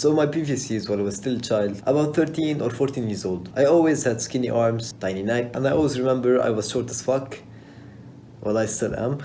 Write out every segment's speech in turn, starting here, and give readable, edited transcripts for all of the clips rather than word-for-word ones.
So my previous years when I was still a child, about 13 or 14 years old, I always had skinny arms, tiny neck, and I always remember I was short as fuck. Well, I still am.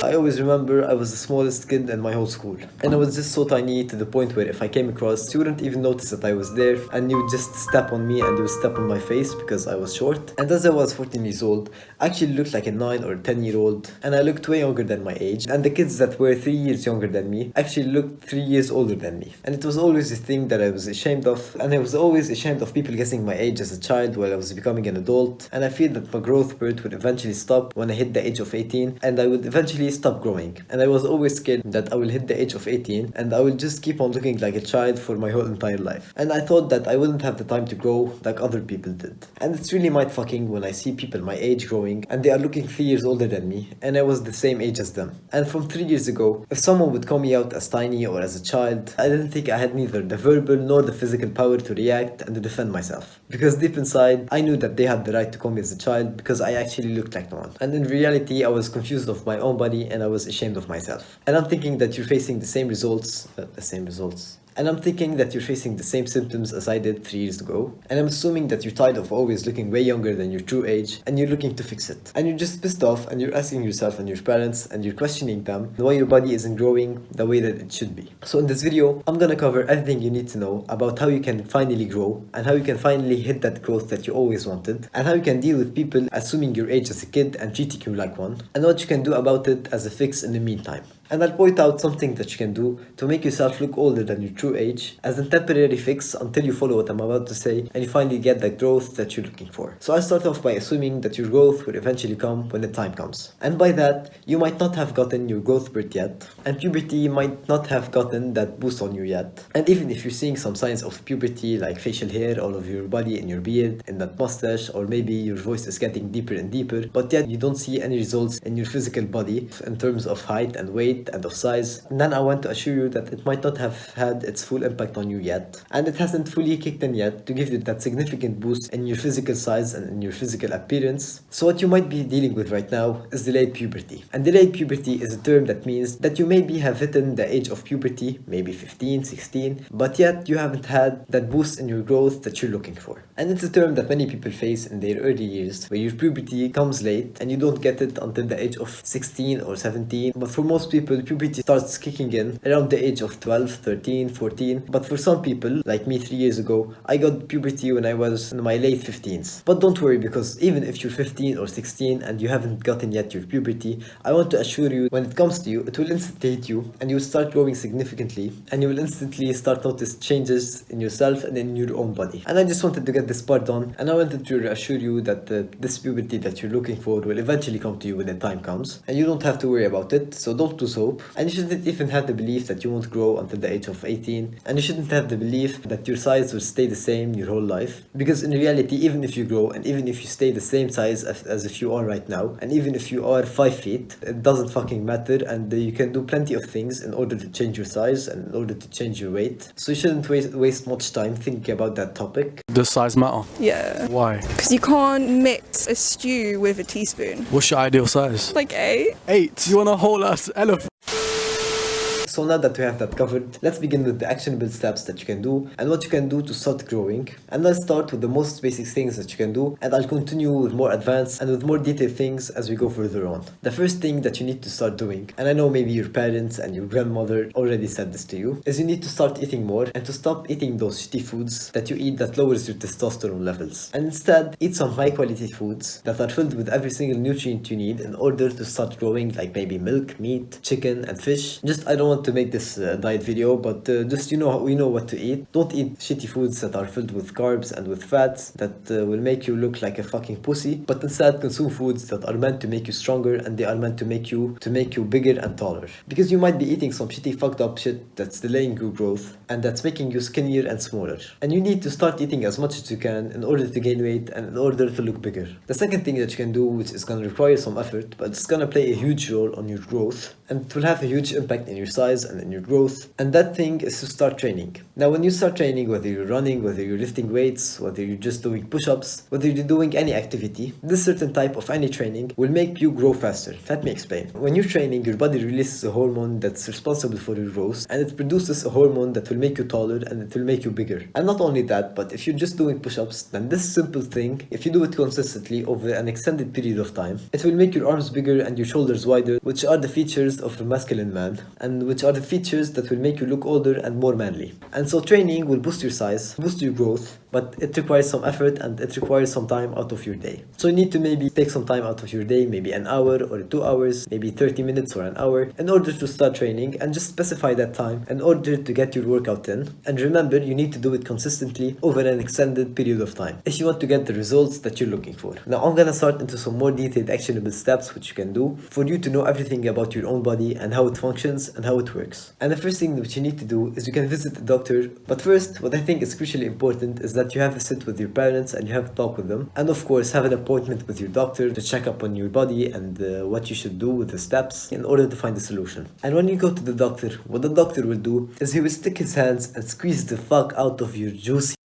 I always remember I was the smallest kid in my whole school. And I was just so tiny to the point where if I came across, you wouldn't even notice that I was there, and you would just step on me and you would step on my face because I was short. And as I was 14 years old, I actually looked like a 9 or 10-year-old, and I looked way younger than my age. And the kids that were 3 years younger than me actually looked 3 years older than me. And it was always a thing that I was ashamed of, and I was always ashamed of people guessing my age as a child while I was becoming an adult. And I feel that my growth spurt would eventually stop when I hit the age of 18, and I would eventually stop growing. And I was always scared that I will hit the age of 18 and I will just keep on looking like a child for my whole entire life. And I thought that I wouldn't have the time to grow like other people did. And it's really mind-fucking when I see people my age growing and they are looking 3 years older than me, and I was the same age as them. And from 3 years ago, if someone would call me out as tiny or as a child, I didn't think I had neither the verbal nor the physical power to react and to defend myself. Because deep inside, I knew that they had the right to call me as a child because I actually looked like no one. And in reality, I was confused of my own body and I was ashamed of myself. And I'm thinking that you're facing the same results. And I'm thinking that you're facing the same symptoms as I did 3 years ago. And I'm assuming that you're tired of always looking way younger than your true age, and you're looking to fix it. And you're just pissed off, and you're asking yourself and your parents, and you're questioning them why your body isn't growing the way that it should be. So in this video, I'm gonna cover everything you need to know about how you can finally grow, and how you can finally hit that growth that you always wanted, and how you can deal with people assuming your age as a kid and treating you like one, and what you can do about it as a fix in the meantime. And I'll point out something that you can do to make yourself look older than your true age as a temporary fix until you follow what I'm about to say and you finally get the growth that you're looking for. So I'll start off by assuming that your growth will eventually come when the time comes. And by that, you might not have gotten your growth spurt yet, and puberty might not have gotten that boost on you yet. And even if you're seeing some signs of puberty like facial hair all over your body, in your beard, in that mustache, or maybe your voice is getting deeper and deeper, but yet you don't see any results in your physical body in terms of height and weight and of size, and then I want to assure you that it might not have had its full impact on you yet, and it hasn't fully kicked in yet to give you that significant boost in your physical size and in your physical appearance. So what you might be dealing with right now is delayed puberty. And delayed puberty is a term that means that you maybe have hit the age of puberty, maybe 15, 16, but yet you haven't had that boost in your growth that you're looking for. And it's a term that many people face in their early years, where your puberty comes late and you don't get it until the age of 16 or 17. But for most people, puberty starts kicking in around the age of 12, 13, 14. But for some people, like me 3 years ago, I got puberty when I was in my late 15s. But don't worry, because even if you're 15 or 16 and you haven't gotten yet your puberty, I want to assure you, when it comes to you, it will instantly hit you and you will start growing significantly, and you will instantly start notice changes in yourself and in your own body. And I just wanted to get this part done, and I wanted to reassure you that this puberty that you're looking for will eventually come to you when the time comes, and you don't have to worry about it, so don't lose hope. And you shouldn't even have the belief that you won't grow until the age of 18, and you shouldn't have the belief that your size will stay the same your whole life, because in reality, even if you grow and even if you stay the same size as if you are right now, and even if you are 5 feet, it doesn't fucking matter, and you can do plenty of things in order to change your size and in order to change your weight. So you shouldn't waste much time thinking about that topic. Does size matter? Yeah. Why? Because you can't mix a stew with a teaspoon. What's your ideal size? Like 8. 8? You want a whole ass elephant? So now that we have that covered, let's begin with the actionable steps that you can do and what you can do to start growing. And let's start with the most basic things that you can do, and I'll continue with more advanced and with more detailed things as we go further on. The first thing that you need to start doing, and I know maybe your parents and your grandmother already said this to you, is you need to start eating more and to stop eating those shitty foods that you eat that lowers your testosterone levels. And instead, eat some high quality foods that are filled with every single nutrient you need in order to start growing, like maybe milk, meat, chicken, and fish. I don't want to make this diet video, but just we know what to eat. Don't eat shitty foods that are filled with carbs and with fats that will make you look like a fucking pussy, but instead consume foods that are meant to make you stronger, and they are meant to make you bigger and taller. Because you might be eating some shitty fucked up shit that's delaying your growth and that's making you skinnier and smaller. And you need to start eating as much as you can in order to gain weight and in order to look bigger. The second thing that you can do, which is gonna require some effort, but it's gonna play a huge role on your growth, and it will have a huge impact in your size and in your growth. And that thing is to start training. Now, when you start training, whether you're running, whether you're lifting weights, whether you're just doing push-ups, whether you're doing any activity, this certain type of any training will make you grow faster. Let me explain. When you're training, your body releases a hormone that's responsible for your growth, and it produces a hormone that will make you taller and it will make you bigger. And not only that, but if you're just doing push-ups, then this simple thing, if you do it consistently over an extended period of time, it will make your arms bigger and your shoulders wider, which are the features of a masculine man, and which are the features that will make you look older and more manly. And so training will boost your size, boost your growth, but it requires some effort and it requires some time out of your day. So you need to maybe take some time out of your day, maybe an hour or 2 hours, maybe 30 minutes or an hour, in order to start training, and just specify that time in order to get your workout in. And remember, you need to do it consistently over an extended period of time if you want to get the results that you're looking for. Now I'm gonna start into some more detailed actionable steps which you can do for you to know everything about your own body and how it functions and how it works. And the first thing that you need to do is you can visit a doctor. But first, what I think is crucially important is that you have a sit with your parents and you have a talk with them, and of course have an appointment with your doctor to check up on your body and what you should do with the steps in order to find a solution. And when you go to the doctor, what the doctor will do is he will stick his hands and squeeze the fuck out of your juicy.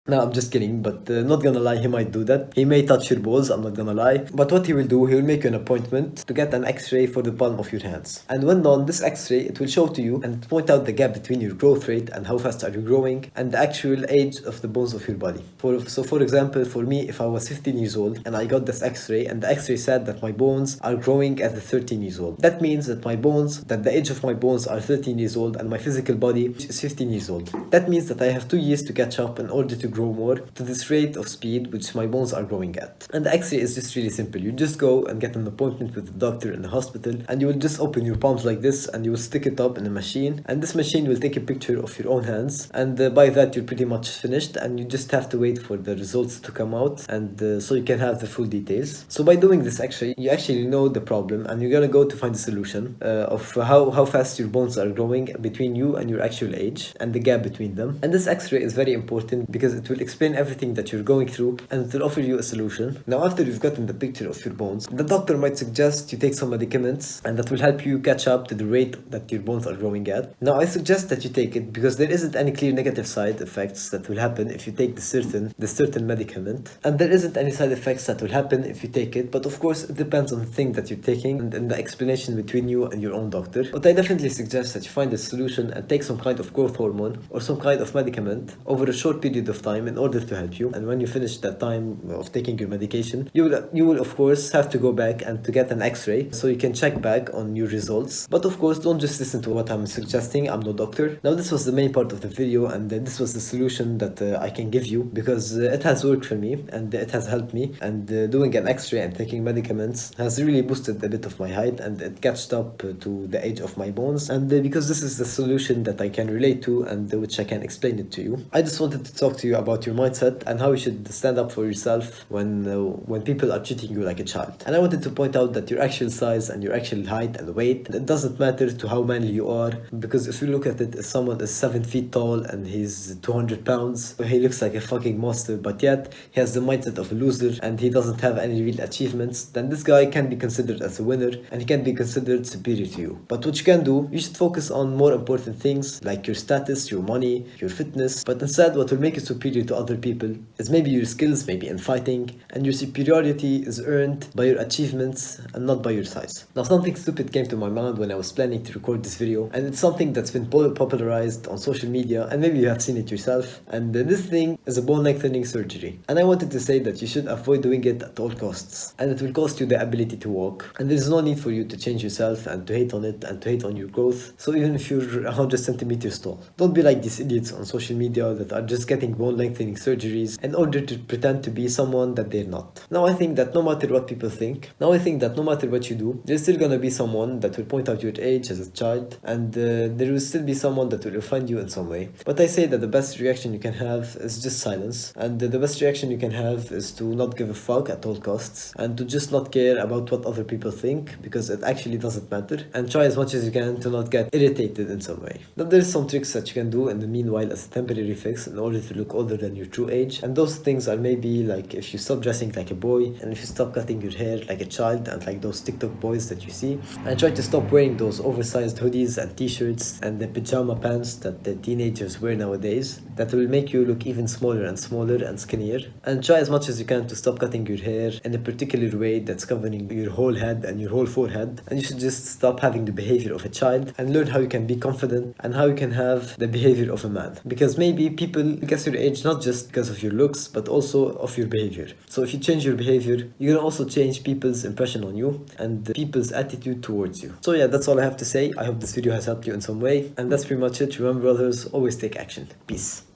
No, I'm just kidding, but not gonna lie, he might do that. He may touch your balls, I'm not gonna lie. But what he will do, he will make you an appointment to get an x-ray for the palm of your hands. And when done, this x-ray, it will show to you and point out the gap between your growth rate and how fast are you growing and the actual age of the bones of your body. So for example, for me, if I was 15 years old and I got this x-ray and the x-ray said that my bones are growing at the 13 years old. That means that the age of my bones are 13 years old and my physical body is 15 years old. That means that I have 2 years to catch up in order to grow more to this rate of speed which my bones are growing at. And the x-ray is just really simple. You just go and get an appointment with the doctor in the hospital, and you will just open your palms like this and you will stick it up in a machine, and this machine will take a picture of your own hands, and by that you're pretty much finished, and you just have to wait for the results to come out, and so you can have the full details. So by doing this x-ray, you actually know the problem, and you're gonna go to find a solution of how fast your bones are growing between you and your actual age and the gap between them. And this x-ray is very important because it will explain everything that you're going through and it will offer you a solution. Now after you've gotten the picture of your bones, the doctor might suggest you take some medicaments, and that will help you catch up to the rate that your bones are growing at. Now I suggest that you take it because there isn't any clear negative side effects that will happen if you take the certain medicament, and there isn't any side effects that will happen if you take it, but of course it depends on the thing that you're taking and the explanation between you and your own doctor. But I definitely suggest that you find a solution and take some kind of growth hormone or some kind of medicament over a short period of time in order to help you. And when you finish that time of taking your medication, you will of course have to go back and to get an x-ray so you can check back on your results. But of course don't just listen to what I'm suggesting, I'm no doctor. Now this was the main part of the video, and this was the solution that I can give you because it has worked for me and it has helped me, and doing an x-ray and taking medicaments has really boosted a bit of my height and it catched up to the age of my bones, and because this is the solution that I can relate to and which I can explain it to you. I just wanted to talk to you about your mindset and how you should stand up for yourself when people are treating you like a child. And I wanted to point out that your actual size and your actual height and weight, it doesn't matter to how manly you are, because if you look at it, if someone is 7 feet tall and he's 200 pounds, he looks like a fucking monster, but yet he has the mindset of a loser and he doesn't have any real achievements, then this guy can be considered as a winner and he can be considered superior to you. But what you can do, you should focus on more important things like your status, your money, your fitness, but instead what will make you superior to other people is maybe your skills, maybe in fighting, and your superiority is earned by your achievements and not by your size. Now something stupid came to my mind when I was planning to record this video, and it's something that's been popularized on social media, and maybe you have seen it yourself, and this thing is a bone lengthening surgery. And I wanted to say that you should avoid doing it at all costs, and it will cost you the ability to walk, and there's no need for you to change yourself and to hate on it and to hate on your growth. So even if you're 100 centimeters tall, don't be like these idiots on social media that are just getting bone lengthening surgeries in order to pretend to be someone that they're not. Now I think that no matter what people think, now I think that no matter what you do, there's still gonna be someone that will point out your age as a child, and there will still be someone that will offend you in some way. But I say that the best reaction you can have is just silence, and the best reaction you can have is to not give a fuck at all costs and to just not care about what other people think, because it actually doesn't matter, and try as much as you can to not get irritated in some way. Now there's some tricks that you can do in the meanwhile as a temporary fix in order to look older older than your true age. And those things are maybe like if you stop dressing like a boy, and if you stop cutting your hair like a child, and like those TikTok boys that you see, and try to stop wearing those oversized hoodies and t-shirts and the pajama pants that the teenagers wear nowadays, that will make you look even smaller and smaller and skinnier. And try as much as you can to stop cutting your hair in a particular way that's covering your whole head and your whole forehead. And you should just stop having the behavior of a child and learn how you can be confident and how you can have the behavior of a man. Because maybe people guess your age not just because of your looks, but also of your behavior. So if you change your behavior, you're gonna also change people's impression on you and people's attitude towards you. So yeah, that's all I have to say. I hope this video has helped you in some way. And that's pretty much it. Remember, brothers, always take action. Peace.